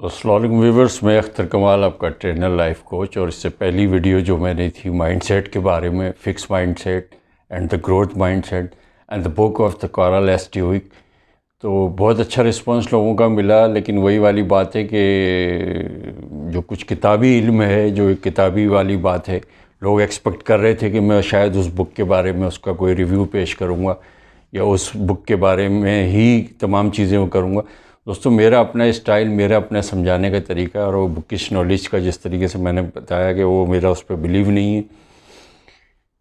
अस्सलाम वालेकुम व्यूअर्स, मैं अख्तर कमाल आपका ट्रेनर लाइफ कोच। और इससे पहली वीडियो जो मैंने थी माइंडसेट के बारे में, fix mindset and the growth mindset and the book of the Carl S Dweck, तो बहुत अच्छा रिस्पांस लोगों का मिला। लेकिन वही वाली बात है कि जो कुछ किताबी इल्म है, जो एक किताबी वाली बात है, लोग एक्सपेक्ट कर रहे थे कि मैं शायद उस बुक के बारे में उसका कोई रिव्यू पेश करूँगा या उस बुक के बारे में ही तमाम चीज़ें करूँगा। दोस्तों, मेरा अपना स्टाइल, मेरा अपना समझाने का तरीका और वो बुकिश नॉलेज का जिस तरीके से मैंने बताया कि वो मेरा उस पर बिलीव नहीं है।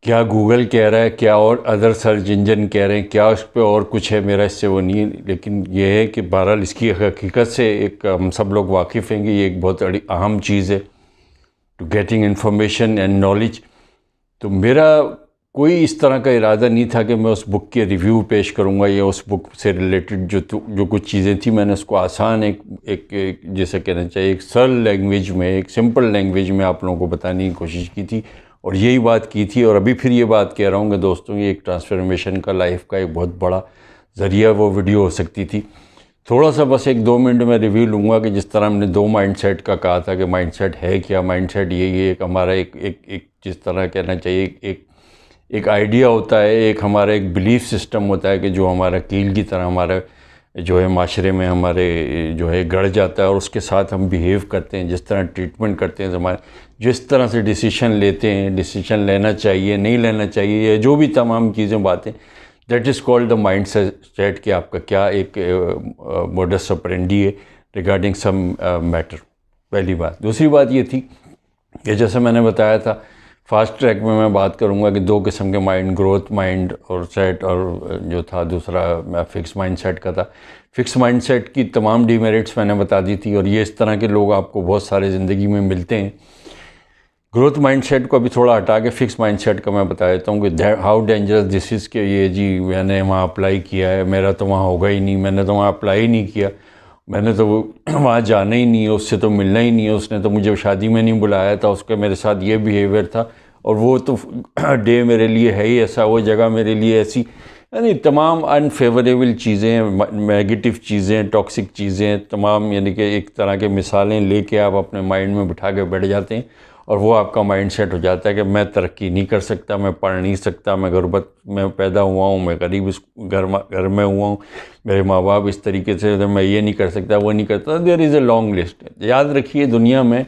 क्या गूगल कह रहा है, क्या और अदर सर्च इंजन कह रहे हैं, क्या उस पर और कुछ है, मेरा इससे वो नहीं है। लेकिन ये है कि बहरहाल इसकी हकीकत से एक हम सब लोग वाकिफ़ हैं कि ये एक बहुत बड़ी अहम चीज़ है to getting information and knowledge. तो मेरा कोई इस तरह का इरादा नहीं था कि मैं उस बुक के रिव्यू पेश करूंगा या उस बुक से रिलेटेड जो कुछ चीज़ें थी, मैंने उसको आसान एक जैसे कहना चाहिए एक सरल लैंग्वेज में, एक सिंपल लैंग्वेज में आप लोगों को बताने की कोशिश की थी और यही बात की थी। और अभी फिर ये बात कह रहा हूँ कि दोस्तों, ये एक ट्रांसफॉर्मेशन का लाइफ का एक बहुत बड़ा ज़रिया वो वीडियो हो सकती थी। थोड़ा सा बस 1-2 मिनट में रिव्यू लूँगा कि जिस तरह हमने 2 माइंडसेट का कहा था कि माइंडसेट है क्या। माइंडसेट ये एक हमारा एक जिस तरह कहना चाहिए एक आइडिया होता है, एक हमारा एक बिलीफ सिस्टम होता है कि जो हमारा कील की तरह हमारा जो है माशरे में हमारे जो है गड़ जाता है और उसके साथ हम बिहेव करते हैं, जिस तरह ट्रीटमेंट करते हैं, हमारे जिस तरह से डिसीजन लेते हैं, डिसीजन लेना चाहिए नहीं लेना चाहिए, या जो भी तमाम चीज़ें बातें, that is called the mind set कि आपका क्या एक मोडस ऑपरेंडी है रिगार्डिंग सम मैटर। पहली बात। दूसरी बात ये थी कि जैसे मैंने बताया था, फास्ट ट्रैक में मैं बात करूंगा कि 2 किस्म के माइंड, ग्रोथ माइंड और सेट, और जो था दूसरा फिक्स माइंड सेट का था। फिक्स माइंड सेट की तमाम डीमेरिट्स मैंने बता दी थी और ये इस तरह के लोग आपको बहुत सारे ज़िंदगी में मिलते हैं। ग्रोथ माइंड सेट को अभी थोड़ा हटा के फिक्स माइंड सेट का मैं बता देता हूँ कि हाउ डेंजरस दिस इज़ के ये जी मैंने वहाँ अप्लाई किया है, मेरा तो वहाँ होगा ही नहीं, मैंने तो वहाँ अप्लाई ही नहीं किया, मैंने तो वहाँ जाना ही नहीं है, उससे तो मिलना ही नहीं है, उसने तो मुझे शादी में नहीं बुलाया था, उसका मेरे साथ ये बिहेवियर था और वो तो डे मेरे लिए है ही ऐसा, वो जगह मेरे लिए ऐसी, यानी तमाम अनफेवरेबल चीज़ें, नेगेटिव चीज़ें, टॉक्सिक चीज़ें तमाम, यानी कि एक तरह के मिसालें लेके आप अपने माइंड में बिठा के बैठ जाते हैं और वो आपका माइंड सेट हो जाता है कि मैं तरक्की नहीं कर सकता, मैं पढ़ नहीं सकता, मैं गुर्बत में पैदा हुआ हूँ, मैं गरीब घर में हुआ हूँ, मेरे माँ बाप इस तरीके से, मैं ये नहीं कर सकता, वो नहीं करता। There is a long list. याद रखिए, दुनिया में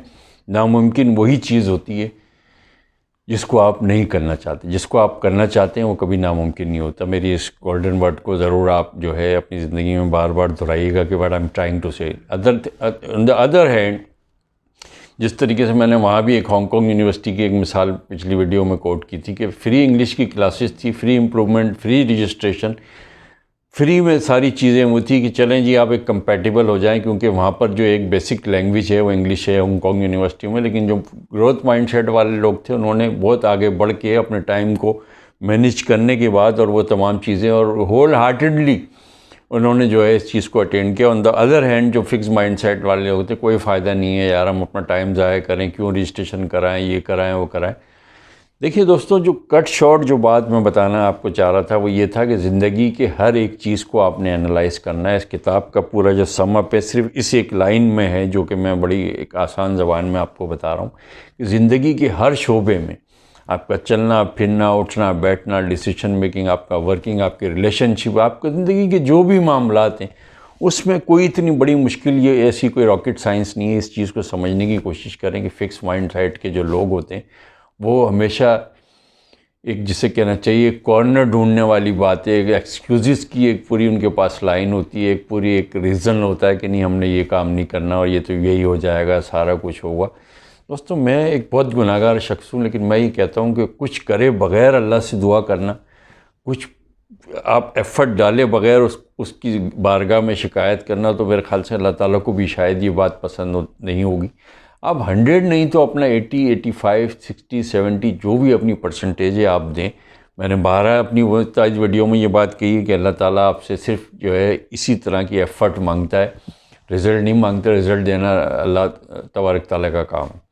नामुमकिन वही चीज़ होती है जिसको आप नहीं करना चाहते। जिसको आप करना चाहते हैं वो कभी नामुमकिन नहीं होता। मेरी इस गोल्डन वर्ड को ज़रूर आप जो है अपनी ज़िंदगी में बार बार दोहराइएगा कि what I am trying to say. On the other hand, जिस तरीके से मैंने वहाँ भी एक हांगकांग यूनिवर्सिटी की एक मिसाल पिछली वीडियो में कोट की थी कि फ्री इंग्लिश की क्लासेस थी, free improvement, free registration, free में सारी चीज़ें वो थी कि चलें जी आप एक कंपैटिबल हो जाएं, क्योंकि वहाँ पर जो एक बेसिक लैंग्वेज है वो इंग्लिश है हांगकांग यूनिवर्सिटी में। लेकिन जो ग्रोथ माइंडसेट वाले लोग थे, उन्होंने बहुत आगे बढ़ के अपने टाइम को मैनेज करने के बाद और वो तमाम चीज़ें और होल हार्टेडली उन्होंने जो है इस चीज़ को अटेंड किया। ऑन द अदर हैंड, जो फिक्स माइंडसेट वाले लोग थे, कोई फ़ायदा नहीं है यार, हम अपना टाइम ज़ाया करें, क्यों रजिस्ट्रेशन कराएं, ये कराएं वो कराएं। देखिए दोस्तों, जो कट शॉर्ट जो बात मैं बताना आपको चाह रहा था वो ये था कि ज़िंदगी के हर एक चीज़ को आपने एनालाइज़ करना है। इस किताब का पूरा जो सम अप है सिर्फ इस एक लाइन में है, जो कि मैं बड़ी एक आसान ज़बान में आपको बता रहा हूँ कि ज़िंदगी के हर शोबे में आपका चलना फिरना, उठना बैठना, डिसीजन मेकिंग, आपका वर्किंग, आपके रिलेशनशिप, आपकी ज़िंदगी के जो भी मामलात हैं, उसमें कोई इतनी बड़ी मुश्किल, ये ऐसी कोई रॉकेट साइंस नहीं है। इस चीज़ को समझने की कोशिश करें कि फिक्स माइंड सेट के जो लोग होते हैं वो हमेशा एक, जिसे कहना चाहिए, कॉर्नर ढूंढने वाली बात है, एक एक्सक्यूज़ की एक पूरी उनके पास लाइन होती है, एक पूरी एक रीज़न होता है कि नहीं हमने ये काम नहीं करना और ये तो यही हो जाएगा, सारा कुछ होगा। दोस्तों, मैं एक बहुत गुनाहगार शख्स हूँ, लेकिन मैं ये कहता हूँ कि कुछ करे बग़ैर अल्लाह से दुआ करना, कुछ आप एफ़र्ट डाले बग़ैर उसकी बारगाह में शिकायत करना, तो मेरे ख़्याल से अल्लाह ताला को भी शायद ये बात पसंद नहीं होगी। आप 100 नहीं तो अपना 80, 85, 60, 70 जो भी अपनी परसेंटेज है आप दें। मैंने 12 अपनी वो आज वीडियो में ये बात कही है कि अल्लाह ताला आपसे सिर्फ जो है इसी तरह की एफ़र्ट मांगता है, रिज़ल्ट नहीं मांगता। रिज़ल्ट देना अल्लाह तबारक ताला का काम है।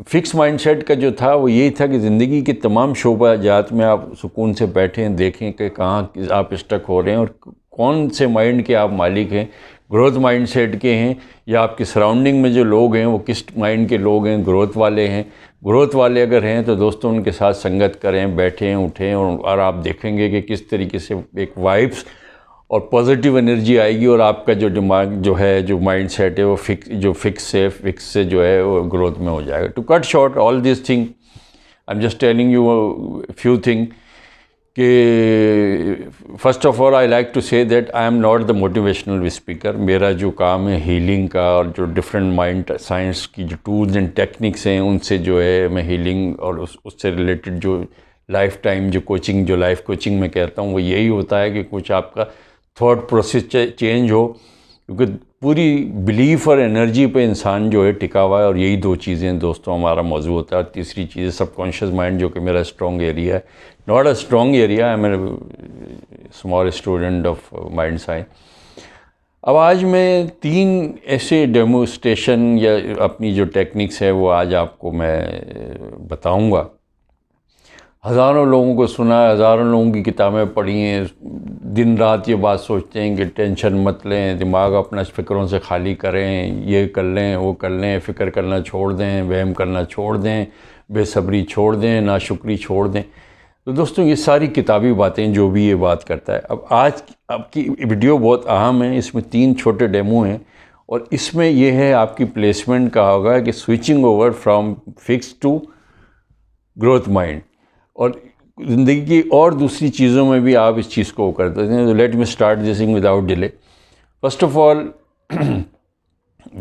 फिक्स माइंडसेट का जो था वो यही था कि ज़िंदगी के तमाम शोबा जात में आप सुकून से बैठें, देखें कि कहाँ आप स्टक हो रहे हैं और कौन से माइंड के आप मालिक हैं, ग्रोथ माइंडसेट के हैं, या आपके सराउंडिंग में जो लोग हैं वो किस माइंड के लोग हैं, ग्रोथ वाले हैं। ग्रोथ वाले अगर हैं तो दोस्तों उनके साथ संगत करें, बैठें उठें, और आप देखेंगे कि किस तरीके से एक वाइब्स और पॉजिटिव एनर्जी आएगी, और आपका जो दिमाग जो है, जो माइंड सेट है, वो फिक्स से जो है वो ग्रोथ में हो जाएगा। To cut short all this thing, I am just telling you few thing कि first of all I like to say that I am not the motivational speaker. मेरा जो काम है हीलिंग का, और जो डिफरेंट माइंड साइंस की जो टूल्स एंड टेक्निक्स हैं उनसे जो है मैं हीलिंग और उससे रिलेटेड जो लाइफ टाइम जो कोचिंग, जो लाइफ कोचिंग में कहता हूँ, वो यही होता है कि कुछ आपका थॉट प्रोसेस चेंज हो, क्योंकि पूरी बिलीफ और एनर्जी पे इंसान जो है टिका हुआ है। और यही दो चीज़ें दोस्तों हमारा मौजू होता है। और तीसरी चीज़ सबकॉन्शियस माइंड, जो कि मेरा स्ट्रॉन्ग एरिया है, not a strong area, I am small student of mind science. अब आज मैं 3 ऐसे डेमोस्ट्रेशन या अपनी जो टेक्निक्स है वो आज आपको मैं बताऊंगा। हज़ारों लोगों को सुना है, हज़ारों लोगों की किताबें पढ़ी हैं, दिन रात ये बात सोचते हैं कि टेंशन मत लें, दिमाग अपना फ़िक्रों से खाली करें, ये कर लें, वो कर लें, फ़िक्र करना छोड़ दें, वहम करना छोड़ दें, बेसब्री छोड़ दें, नाशुक्री छोड़ दें। तो दोस्तों ये सारी किताबी बातें जो भी ये बात करता है। अब आज आपकी वीडियो बहुत अहम है, इसमें 3 छोटे डेमो हैं, और इसमें ये है आपकी प्लेसमेंट का होगा कि switching over from fix to growth mind, और ज़िंदगी की और दूसरी चीज़ों में भी आप इस चीज़ को करते हैं। तो let me start this thing without delay. First of all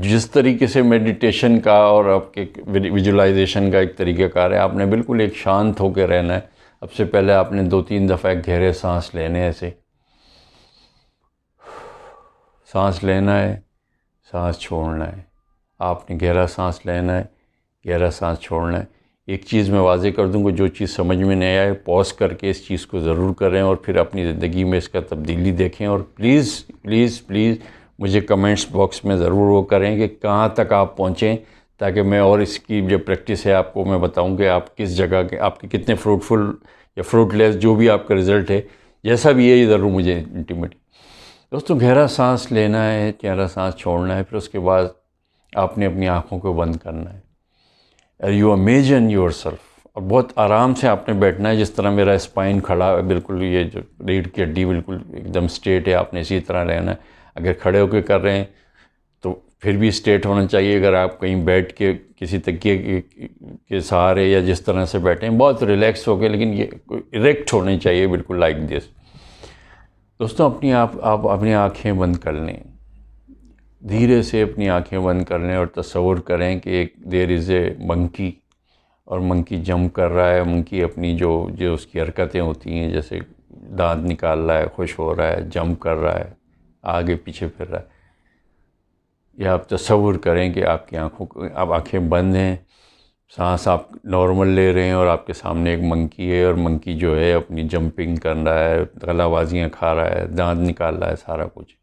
जिस तरीके से मेडिटेशन का और आपके विजुलाइजेशन का एक तरीक़ाकार है, आपने बिल्कुल एक शांत होकर रहना है। सबसे पहले आपने 2-3 दफ़ा गहरे सांस लेने हैं, ऐसे सांस लेना है, सांस छोड़ना है। आपने गहरा सांस लेना है, गहरा सांस छोड़ना है। एक चीज़ मैं वाज़े कर दूँ कि जो चीज़ समझ में नहीं आए, पॉज करके इस चीज़ को ज़रूर करें और फिर अपनी ज़िंदगी में इसका तब्दीली देखें। और प्लीज़ प्लीज़ प्लीज़ मुझे कमेंट्स बॉक्स में ज़रूर वो करें कि कहाँ तक आप पहुँचें, ताकि मैं और इसकी जो प्रैक्टिस है आपको मैं बताऊँ कि आप किस जगह के, आपके कितने फ्रूटफुल या फ्रूटलेस जो भी आपका रिज़ल्ट है, जैसा भी है, ये ज़रूर मुझे इंटीमेट। दोस्तों गहरा सांस लेना है, गहरा सांस छोड़ना है, फिर उसके बाद आपने अपनी आँखों को बंद करना है। यू इमेजिन योरसेल्फ, और बहुत आराम से आपने बैठना है, जिस तरह मेरा स्पाइन खड़ा है, बिल्कुल ये जो रीढ़ की हड्डी बिल्कुल एकदम स्ट्रेट है, आपने इसी तरह रहना है। अगर खड़े होकर कर रहे हैं तो फिर भी स्ट्रेट होना चाहिए। अगर आप कहीं बैठ के किसी तकिए के सहारे या जिस तरह से बैठे हैं, बहुत रिलैक्स हो गए, लेकिन ये इरेक्ट होने चाहिए, बिल्कुल लाइक दिस। दोस्तों आप अपनी आँखें बंद कर लें, धीरे से अपनी आंखें बंद कर लें और तसव्वुर करें कि एक देयर इज़ ए मंकी, और मंकी जंप कर रहा है। मंकी अपनी जो जो उसकी हरकतें होती हैं, जैसे दांत निकाल रहा है, खुश हो रहा है, जंप कर रहा है, आगे पीछे फिर रहा है। या आप तसव्वुर करें कि आपकी आँखों को, आप आँखें बंद हैं, सांस आप नॉर्मल ले रहे हैं, और आपके सामने एक मंकी है, और मंकी जो है अपनी जंपिंग कर रहा है, गलाबाजियाँ खा रहा है, दांत निकाल रहा है, सारा कुछ।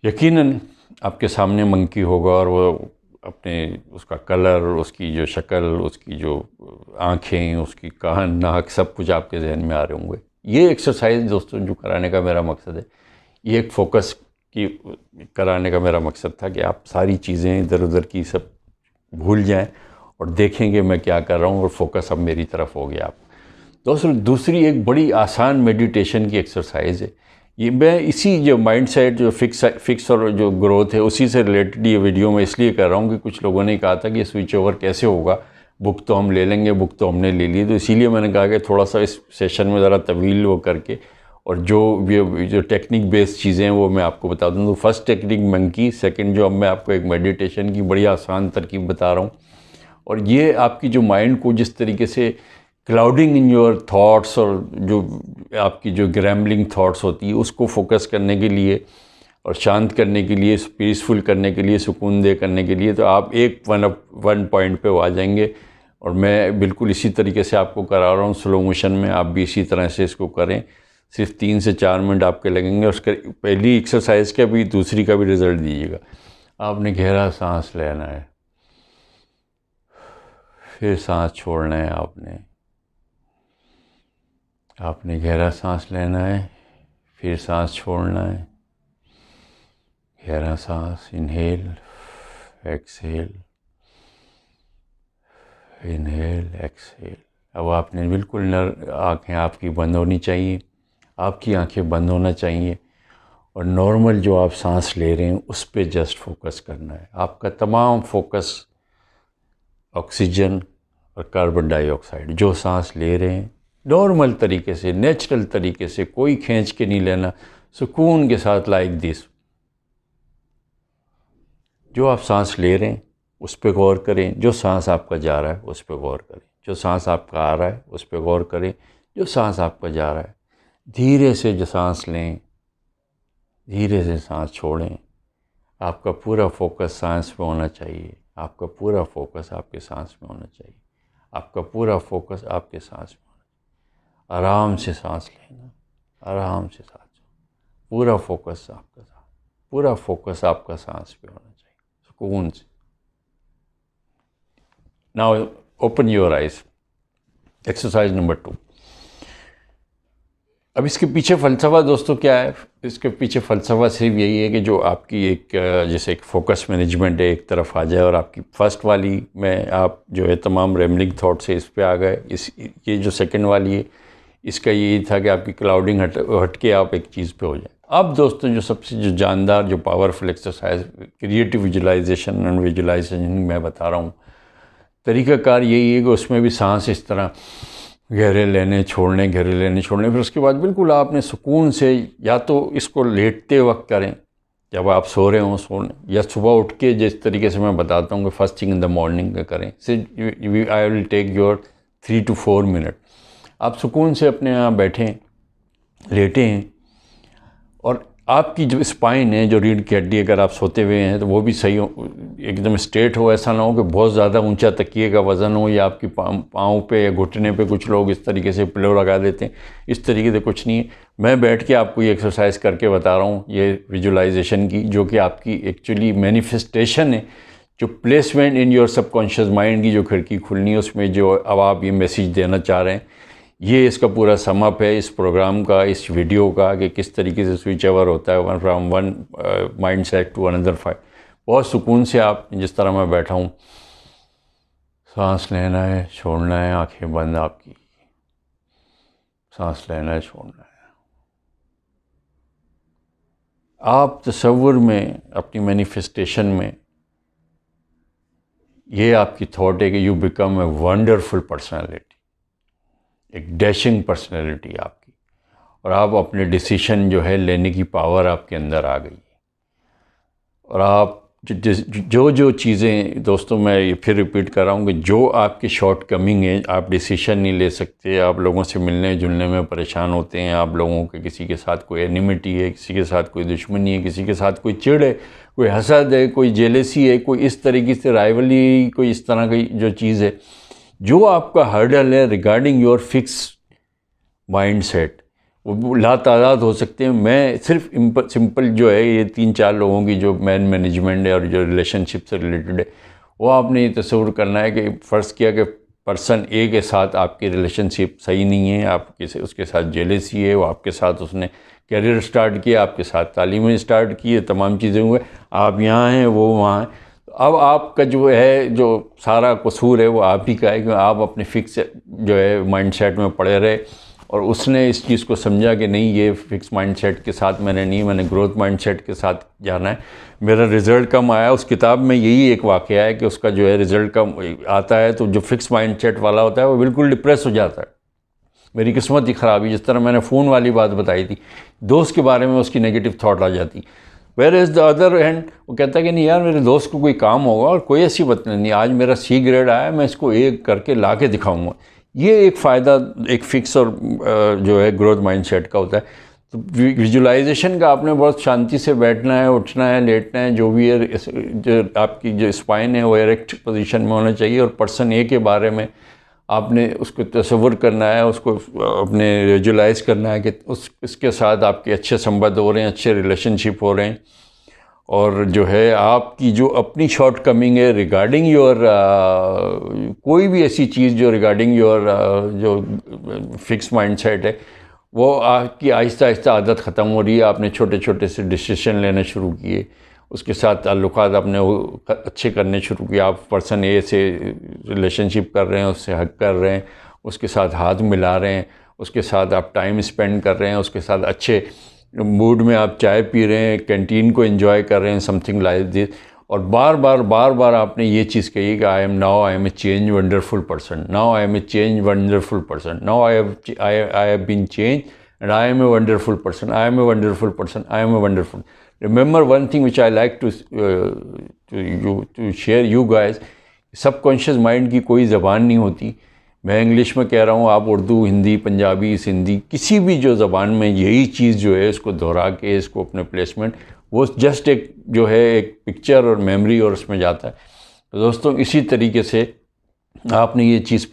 यकीनन आपके सामने मंकी होगा, और वो अपने उसका कलर, उसकी जो शक्ल, उसकी जो आँखें, उसकी कान, नाक, सब कुछ आपके जहन में आ रहे होंगे। ये एक्सरसाइज दोस्तों जो कराने का मेरा मकसद है, ये एक फोकस की कराने का मेरा मकसद था कि आप सारी चीज़ें इधर उधर की सब भूल जाएं और देखेंगे मैं क्या कर रहा हूँ, और फोकस अब मेरी तरफ हो गया। आप दोस्तों दूसरी एक बड़ी आसान मेडिटेशन की एक्सरसाइज है। ये मैं इसी जो माइंडसेट, जो फिक्स और जो ग्रोथ है, उसी से रिलेटेड ये वीडियो मैं इसलिए कर रहा हूँ कि कुछ लोगों ने कहा था कि स्विच ओवर कैसे होगा, बुक तो हम ले लेंगे, बुक तो हमने ले ली। तो इसीलिए मैंने कहा कि थोड़ा सा इस सेशन में ज़रा तवील वो करके, और जो टेक्निक बेस्ड चीज़ें हैं वो मैं आपको बता दूँ। तो फर्स्ट टेक्निक मंकी, सेकंड जो अब मैं आपको एक मेडिटेशन की बड़ी आसान तरकीब बता रहा हूँ। और ये आपकी जो माइंड को जिस तरीके से क्लाउडिंग इन योर थॉट्स, और जो आपकी जो ग्रैम्बलिंग थॉट्स होती है, उसको फोकस करने के लिए और शांत करने के लिए, पीसफुल करने के लिए, सुकून दे करने के लिए, तो आप एक वन पॉइंट पे आ जाएंगे। और मैं बिल्कुल इसी तरीके से आपको करा रहा हूँ स्लो मोशन में, आप भी इसी तरह से इसको करें। सिर्फ 3 से 4 मिनट आपके लगेंगे। उसके पहली एक्सरसाइज का भी, दूसरी का भी रिज़ल्ट दीजिएगा। आपने गहरा सांस लेना है, फिर सांस छोड़ना है। आपने गहरा सांस लेना है, फिर सांस छोड़ना है, गहरा सांस, इनहेल, एक्सहेल, इनहेल, एक्सहेल। अब आपने बिल्कुल आँखें आपकी बंद होनी चाहिए, आपकी आंखें बंद होना चाहिए और नॉर्मल जो आप सांस ले रहे हैं उस पर जस्ट फोकस करना है। आपका तमाम फोकस ऑक्सीजन और कार्बन डाइऑक्साइड जो सांस ले रहे हैं नॉर्मल तरीके से, नेचुरल तरीके से, कोई खींच के नहीं लेना, सुकून के साथ, लाइक दिस। जो आप सांस ले रहे हैं उस पर गौर करें, जो सांस आपका जा रहा है उस पर गौर करें, जो सांस आपका आ रहा है उस पर गौर करें, जो सांस आपका जा रहा है। धीरे से जो सांस लें, धीरे से सांस छोड़ें। आपका पूरा फोकस सांस पे होना चाहिए, आपका पूरा फोकस आपके सांस में होना चाहिए, आपका पूरा फोकस आपके सांस में होना चाहिए। आराम से सांस लेना, आराम से सांस, पूरा फोकस आपका सांस, पूरा फोकस आपका सांस पे होना चाहिए, सुकून से। Now open your eyes. Exercise number 2। अब इसके पीछे फ़लसफ़ा दोस्तों क्या है? इसके पीछे फ़लसफ़ा सिर्फ यही है कि जो आपकी एक जैसे एक फ़ोकस मैनेजमेंट है, एक तरफ आ जाए और आपकी फ़र्स्ट वाली में आप जो है तमाम रैमलिंग थॉट से इस पे आ गए। ये जो सेकंड वाली है इसका यही था कि आपकी क्लाउडिंग हट के आप एक चीज़ पे हो जाए। अब दोस्तों जो सबसे जो जानदार, जो powerful exercise creative visualisation and visualisation मैं बता रहा हूँ, तरीक़ाकार यही है कि उसमें भी सांस इस तरह गहरे लेने छोड़ने, गहरे लेने छोड़ने। फिर उसके बाद बिल्कुल आपने सुकून से, या तो इसको लेटते वक्त करें जब आप सो रहे हों सोने, या सुबह उठ के जिस तरीके से मैं बताता हूँ कि first thing in the morning का करें। I will take your 3 to 4 minute. आप सुकून से अपने यहाँ बैठें, लेटें और आपकी जो स्पाइन है, जो रीढ़ की हड्डी, अगर आप सोते हुए हैं तो वो भी सही हो, एकदम स्ट्रेट हो। ऐसा ना हो कि बहुत ज़्यादा ऊंचा तकिए का वज़न हो या आपकी पाँव पे या घुटने पे कुछ लोग इस तरीके से पिलो लगा देते हैं। इस तरीके से कुछ नहीं है। मैं बैठ के आपको ये एक्सरसाइज करके बता रहा हूँ, ये विजुलाइजेशन की, जो कि आपकी एक्चुअली मैनिफेस्टेशन है, जो placement in your subconscious mind की जो खिड़की खुलनी है, उसमें जो अब आप ये मैसेज देना चाह रहे हैं, ये इसका पूरा समअप है इस प्रोग्राम का, इस वीडियो का, कि किस तरीके से स्विच ओवर होता है from one mindset to another fight. बहुत सुकून से आप जिस तरह मैं बैठा हूँ, सांस लेना है, छोड़ना है, आंखें बंद आपकी, सांस लेना है, छोड़ना है। आप तसव्वुर में, अपनी मैनिफेस्टेशन में, ये आपकी थॉट है कि you become a wonderful personality, एक डैशिंग पर्सनैलिटी आपकी, और आप अपने डिसीशन जो है लेने की पावर आपके अंदर आ गई। और आप जो चीज़ें दोस्तों, मैं ये फिर रिपीट कर रहा हूँ कि जो आपकी शॉर्ट कमिंग है, आप डिसीशन नहीं ले सकते, आप लोगों से मिलने जुलने में परेशान होते हैं, आप लोगों के किसी के साथ कोई एनिमिटी है, किसी के साथ कोई दुश्मनी है, किसी के साथ कोई चिढ़ है, कोई हसद है, कोई जेलेसी है, कोई इस तरीके से राइवली, कोई इस तरह की जो चीज़ है, जो आपका हर्डल है regarding your fix mind set, वो लातादाद हो सकते हैं। मैं सिर्फ सिंपल जो है ये 3-4 लोगों की जो मैनेजमेंट है और जो रिलेशनशिप से रिलेटेड है, वो आपने ये तस्वीर करना है कि फ़र्ज़ किया कि पर्सन ए के साथ आपकी रिलेशनशिप सही नहीं है, आप उसके साथ जेलेसी है, वो आपके साथ उसने करियर स्टार्ट किया, आपके साथ तालीमें स्टार्ट की, तमाम चीज़ें हुए, आप यहाँ हैं, वो वहाँ हैं। अब आपका जो है, जो सारा कसूर है वो आप ही का है कि आप अपने फिक्स जो है माइंडसेट में पड़े रहे, और उसने इस चीज़ को समझा कि नहीं, ये फिक्स माइंडसेट के साथ मैंने ग्रोथ माइंडसेट के साथ जाना है। मेरा रिज़ल्ट कम आया, उस किताब में यही एक वाक़या है कि उसका जो है रिज़ल्ट कम आता है तो जो फिक्स माइंडसेट वाला होता है वो बिल्कुल डिप्रेस हो जाता है। मेरी किस्मत ही ख़राब है, जिस तरह मैंने फ़ोन वाली बात बताई थी, दोस्त के बारे में उसकी नेगेटिव थाट आ जाती। Where is the other hand, वो कहता है कि नहीं यार, मेरे दोस्त को कोई काम होगा और कोई ऐसी बात नहीं, आज मेरा C ग्रेड आया, मैं इसको A करके ला के दिखाऊँगा। ये एक फ़ायदा एक फ़िक्स और जो है ग्रोथ माइंडसेट का होता है। तो विजुलाइजेशन का आपने बहुत शांति से बैठना है, उठना है, लेटना है, जो भी है, जो आपकी जो स्पाइन है वो इरेक्ट पोजीशन में होना चाहिए, और पर्सन ए के बारे में आपने उसको तस्वुर करना है, उसको अपने विजुलाइज करना है कि इसके साथ आपके अच्छे संबंध हो रहे हैं, अच्छे रिलेशनशिप हो रहे हैं, और जो है आपकी जो अपनी शॉर्ट कमिंग है रिगार्डिंग योर कोई भी ऐसी चीज़ जो रिगार्डिंग योर जो फिक्स माइंडसेट है, वो आपकी आहिस्ता आहिस्ता आदत ख़त्म हो रही है। आपने छोटे छोटे से डिसीजन लेने शुरू किए, उसके साथ ताल्लुकात आपने अच्छे करने शुरू किए। आप पर्सन ए से रिलेशनशिप कर रहे हैं, उससे हक कर रहे हैं, उसके साथ हाथ मिला रहे हैं, उसके साथ आप टाइम स्पेंड कर रहे हैं, उसके साथ अच्छे मूड में आप चाय पी रहे हैं, कैंटीन को एंजॉय कर रहे हैं, समथिंग लाइक दिस। और बार बार आपने ये चीज़ कही कि I am a change wonderful person, now I am a change wonderful person, now I have been change and I am a wonderful person, I am a wonderful person, I am a wonderful. Remember one thing which I like to share you guys, subconscious mind की कोई ज़बान नहीं होती। मैं English में कह रहा हूँ, आप उर्दू, हिंदी, पंजाबी, सिंधी, किसी भी जो ज़बान में यही चीज़ जो है इसको दोहरा के इसको अपने प्लेसमेंट, वो जस्ट एक जो है एक पिक्चर और मेमोरी और उसमें जाता है। तो दोस्तों इसी तरीके से आपने ये चीज़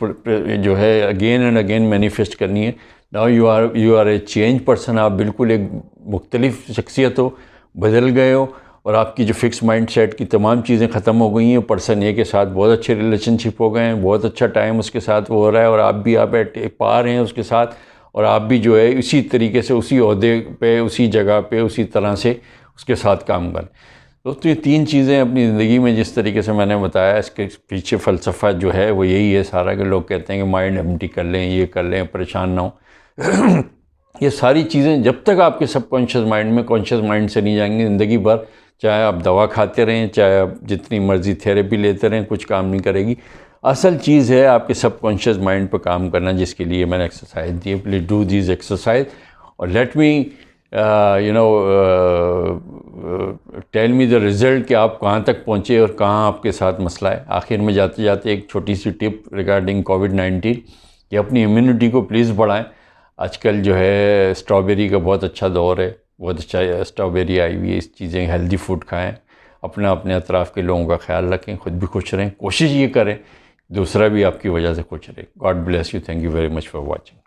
जो है अगेन एंड अगेन मैनिफेस्ट करनी है। Now you are a change person, आप बिल्कुल एक मुख्तलिफ शख्सियत हो, बदल गए हो, और आपकी जो फिक्स माइंड सेट की तमाम चीज़ें ख़त्म हो गई हैं। पर्सन ए के साथ बहुत अच्छे रिलेशनशिप हो गए हैं, बहुत अच्छा टाइम उसके साथ वो हो रहा है, और आप भी आप पा रहे हैं उसके साथ, और आप भी जो है इसी तरीके से उसी ओहदे पे, उसी जगह पे, उसी तरह से उसके साथ काम करें। दोस्तों ये तीन चीज़ें अपनी ज़िंदगी में जिस तरीके से मैंने बताया, इसके पीछे फ़लसफ़ा जो है वो यही है सारा, कि लोग कहते हैं कि माइंड एम्प्टी कर लें, ये कर लें, परेशान ना हो। ये सारी चीज़ें जब तक आपके सबकॉन्शियस माइंड में कॉन्शियस माइंड से नहीं जाएंगी ज़िंदगी भर, चाहे आप दवा खाते रहें, चाहे आप जितनी मर्ज़ी थेरेपी लेते रहें, कुछ काम नहीं करेगी। असल चीज़ है आपके सबकॉन्शियस माइंड पर काम करना, जिसके लिए मैंने एक्सरसाइज दी है। प्लीज़ डू दिस एक्सरसाइज और let me tell me the result कि आप कहाँ तक पहुँचे और कहाँ आपके साथ मसला है। आखिर में जाते जाते एक छोटी सी टिप रिगार्डिंग कोविड-19 कि अपनी इम्यूनिटी को प्लीज़ बढ़ाएं। आजकल जो है स्ट्रॉबेरी का बहुत अच्छा दौर है, बहुत अच्छा स्ट्रॉबेरी आई हुई है। इस चीज़ें हेल्दी फूड खाएं, अपने अतराफ़ के लोगों का ख्याल रखें, ख़ुद भी खुश रहें, कोशिश ये करें दूसरा भी आपकी वजह से खुश रहे। God bless you, thank you very much for watching.